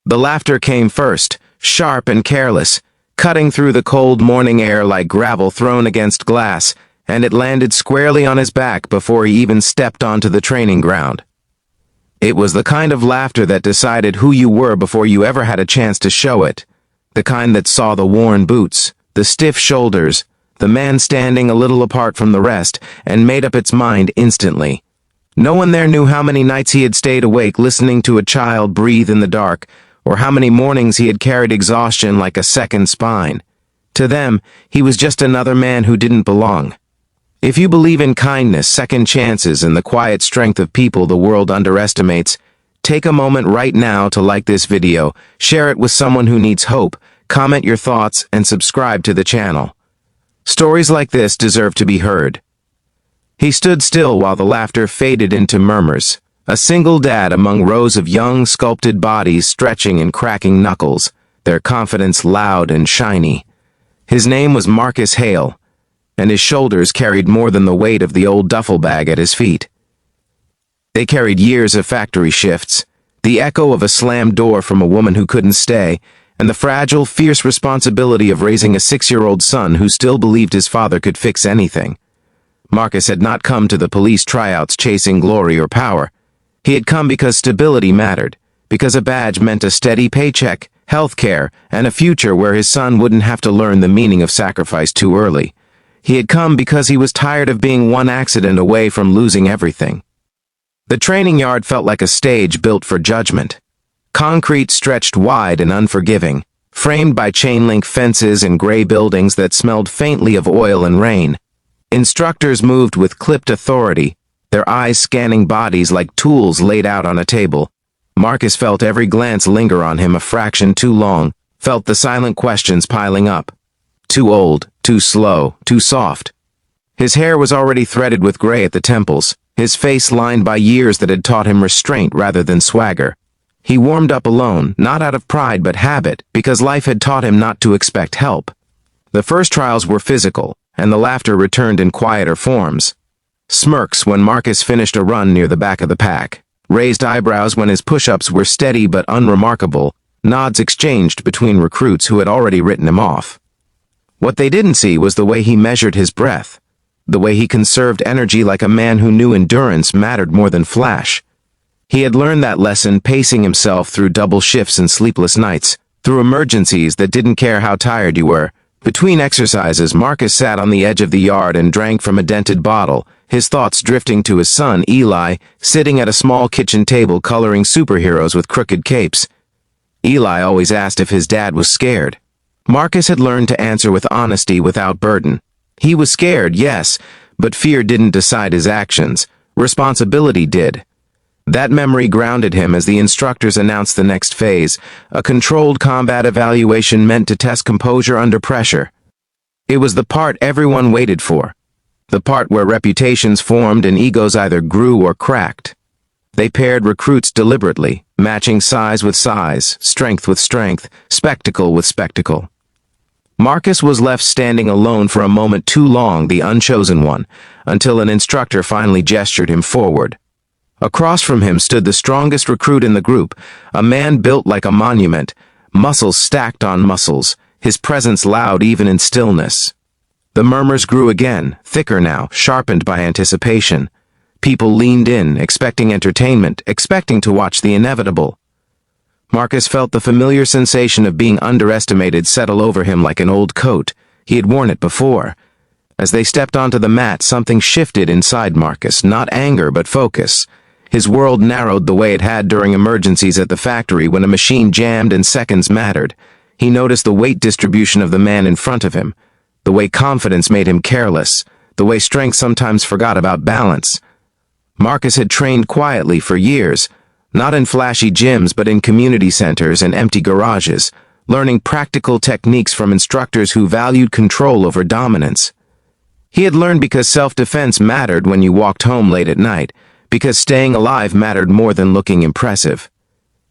The laughter came first, sharp and careless, cutting through the cold morning air like gravel thrown against glass, and it landed squarely on his back before he even stepped onto the training ground. It was the kind of laughter that decided who you were before you ever had a chance to show it. The kind that saw the worn boots, the stiff shoulders, the man standing a little apart from the rest, and made up its mind instantly. No one there knew how many nights he had stayed awake listening to a child breathe in the dark, or how many mornings he had carried exhaustion like a second spine. To them, he was just another man who didn't belong. If you believe in kindness, second chances, and the quiet strength of people the world underestimates, take a moment right now to like this video, share it with someone who needs hope, comment your thoughts, and subscribe to the channel. Stories like this deserve to be heard. He stood still while the laughter faded into murmurs, a single dad among rows of young, sculpted bodies stretching and cracking knuckles, their confidence loud and shiny. His name was Marcus Hale, and his shoulders carried more than the weight of the old duffel bag at his feet. They carried years of factory shifts, the echo of a slammed door from a woman who couldn't stay, and the fragile, fierce responsibility of raising a 6-year-old son who still believed his father could fix anything. Marcus had not come to the police tryouts chasing glory or power. He had come because stability mattered, because a badge meant a steady paycheck, health care, and a future where his son wouldn't have to learn the meaning of sacrifice too early. He had come because he was tired of being one accident away from losing everything. The training yard felt like a stage built for judgment. Concrete stretched wide and unforgiving, framed by chain-link fences and gray buildings that smelled faintly of oil and rain. Instructors moved with clipped authority, their eyes scanning bodies like tools laid out on a table. Marcus felt every glance linger on him a fraction too long, felt the silent questions piling up. Too old, too slow, too soft. His hair was already threaded with gray at the temples, his face lined by years that had taught him restraint rather than swagger. He warmed up alone, not out of pride but habit, because life had taught him not to expect help. The first trials were physical, and the laughter returned in quieter forms. Smirks when Marcus finished a run near the back of the pack, raised eyebrows when his push-ups were steady but unremarkable, nods exchanged between recruits who had already written him off. What they didn't see was the way he measured his breath, the way he conserved energy like a man who knew endurance mattered more than flash. He had learned that lesson pacing himself through double shifts and sleepless nights, through emergencies that didn't care how tired you were. Between exercises, Marcus sat on the edge of the yard and drank from a dented bottle, his thoughts drifting to his son, Eli, sitting at a small kitchen table coloring superheroes with crooked capes. Eli always asked if his dad was scared. Marcus had learned to answer with honesty without burden. He was scared, yes, but fear didn't decide his actions. Responsibility did. That memory grounded him as the instructors announced the next phase, a controlled combat evaluation meant to test composure under pressure. It was the part everyone waited for, the part where reputations formed and egos either grew or cracked. They paired recruits deliberately, matching size with size, strength with strength, spectacle with spectacle. Marcus was left standing alone for a moment too long, the unchosen one, until an instructor finally gestured him forward. Across from him stood the strongest recruit in the group, a man built like a monument, muscles stacked on muscles, his presence loud even in stillness. The murmurs grew again, thicker now, sharpened by anticipation. People leaned in, expecting entertainment, expecting to watch the inevitable. Marcus felt the familiar sensation of being underestimated settle over him like an old coat. He had worn it before. As they stepped onto the mat, something shifted inside Marcus, not anger but focus. His world narrowed the way it had during emergencies at the factory when a machine jammed and seconds mattered. He noticed the weight distribution of the man in front of him, the way confidence made him careless, the way strength sometimes forgot about balance. Marcus had trained quietly for years, not in flashy gyms but in community centers and empty garages, learning practical techniques from instructors who valued control over dominance. He had learned because self-defense mattered when you walked home late at night, because staying alive mattered more than looking impressive.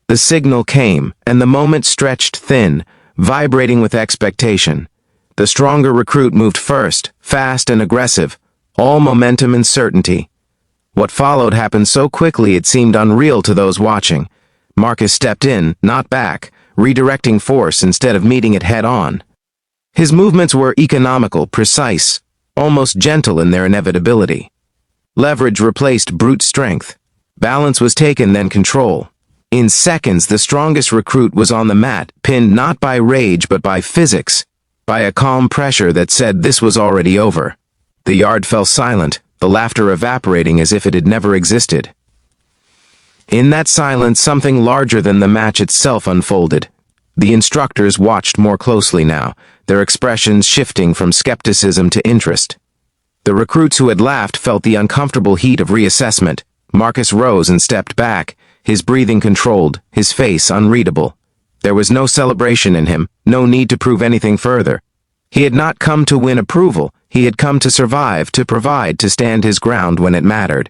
The signal came, and the moment stretched thin, vibrating with expectation. The stronger recruit moved first, fast and aggressive, all momentum and certainty. What followed happened so quickly it seemed unreal to those watching, Marcus stepped in, not back, redirecting force instead of meeting it head-on. His movements were economical, precise, almost gentle in their inevitability. Leverage replaced brute strength. Balance was taken, then control. In seconds, the strongest recruit was on the mat, pinned not by rage but by physics, by a calm pressure that said this was already over. The yard fell silent, the laughter evaporating as if it had never existed. In that silence, something larger than the match itself unfolded. The instructors watched more closely now, their expressions shifting from skepticism to interest. The recruits who had laughed felt the uncomfortable heat of reassessment. Marcus rose and stepped back, his breathing controlled, his face unreadable. There was no celebration in him, no need to prove anything further. He had not come to win approval, he had come to survive, to provide, to stand his ground when it mattered.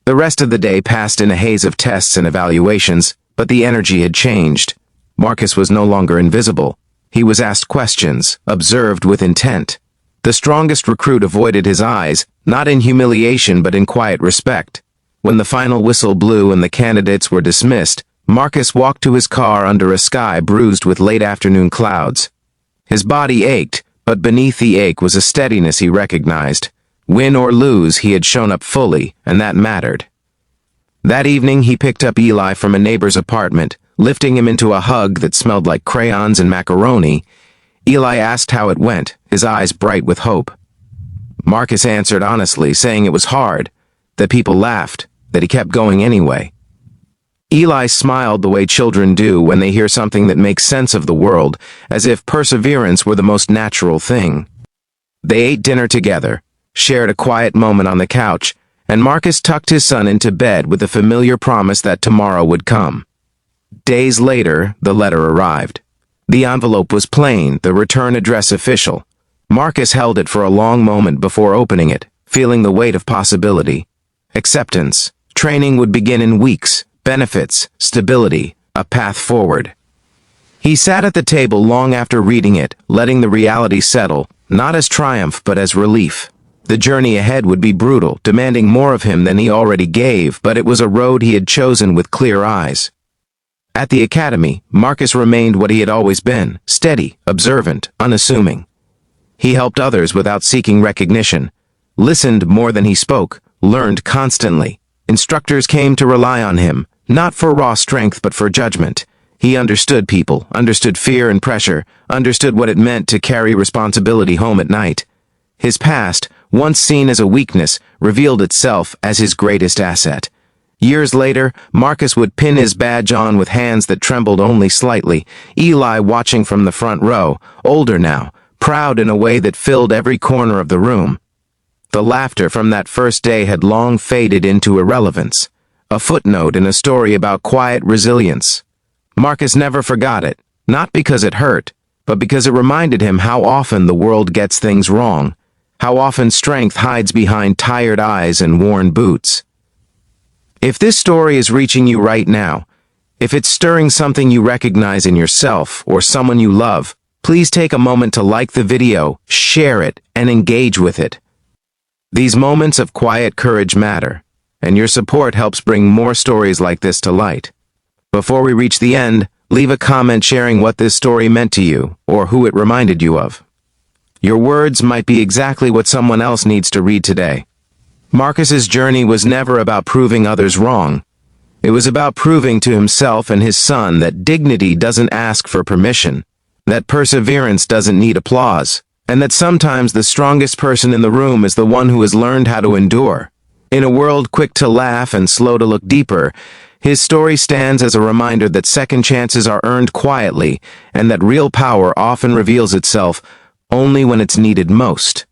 The rest of the day passed in a haze of tests and evaluations, but the energy had changed. Marcus was no longer invisible. He was asked questions, observed with intent. The strongest recruit avoided his eyes, not in humiliation but in quiet respect. When the final whistle blew and the candidates were dismissed, Marcus walked to his car under a sky bruised with late afternoon clouds. His body ached, but beneath the ache was a steadiness he recognized. Win or lose, he had shown up fully, and that mattered. That evening, he picked up Eli from a neighbor's apartment, lifting him into a hug that smelled like crayons and macaroni. Eli asked how it went, his eyes bright with hope. Marcus answered honestly, saying it was hard, that people laughed, that he kept going anyway. Eli smiled the way children do when they hear something that makes sense of the world, as if perseverance were the most natural thing. They ate dinner together, shared a quiet moment on the couch, and Marcus tucked his son into bed with the familiar promise that tomorrow would come. Days later, the letter arrived. The envelope was plain, the return address official. Marcus held it for a long moment before opening it, feeling the weight of possibility. Acceptance. Training would begin in weeks. Benefits, stability, a path forward. He sat at the table long after reading it, letting the reality settle, not as triumph but as relief. The journey ahead would be brutal, demanding more of him than he already gave, but it was a road he had chosen with clear eyes. At the academy, Marcus remained what he had always been, steady, observant, unassuming. He helped others without seeking recognition, listened more than he spoke, learned constantly. Instructors came to rely on him, not for raw strength but for judgment. He understood people, understood fear and pressure, understood what it meant to carry responsibility home at night. His past, once seen as a weakness, revealed itself as his greatest asset. Years later, Marcus would pin his badge on with hands that trembled only slightly, Eli watching from the front row, older now, proud in a way that filled every corner of the room. The laughter from that first day had long faded into irrelevance, a footnote in a story about quiet resilience. Marcus never forgot it, not because it hurt, but because it reminded him how often the world gets things wrong, how often strength hides behind tired eyes and worn boots. If this story is reaching you right now, if it's stirring something you recognize in yourself or someone you love, please take a moment to like the video, share it, and engage with it. These moments of quiet courage matter, and your support helps bring more stories like this to light. Before we reach the end, leave a comment sharing what this story meant to you or who it reminded you of. Your words might be exactly what someone else needs to read today. Marcus's journey was never about proving others wrong. It was about proving to himself and his son that dignity doesn't ask for permission, that perseverance doesn't need applause, and that sometimes the strongest person in the room is the one who has learned how to endure. In a world quick to laugh and slow to look deeper, his story stands as a reminder that second chances are earned quietly, and that real power often reveals itself only when it's needed most.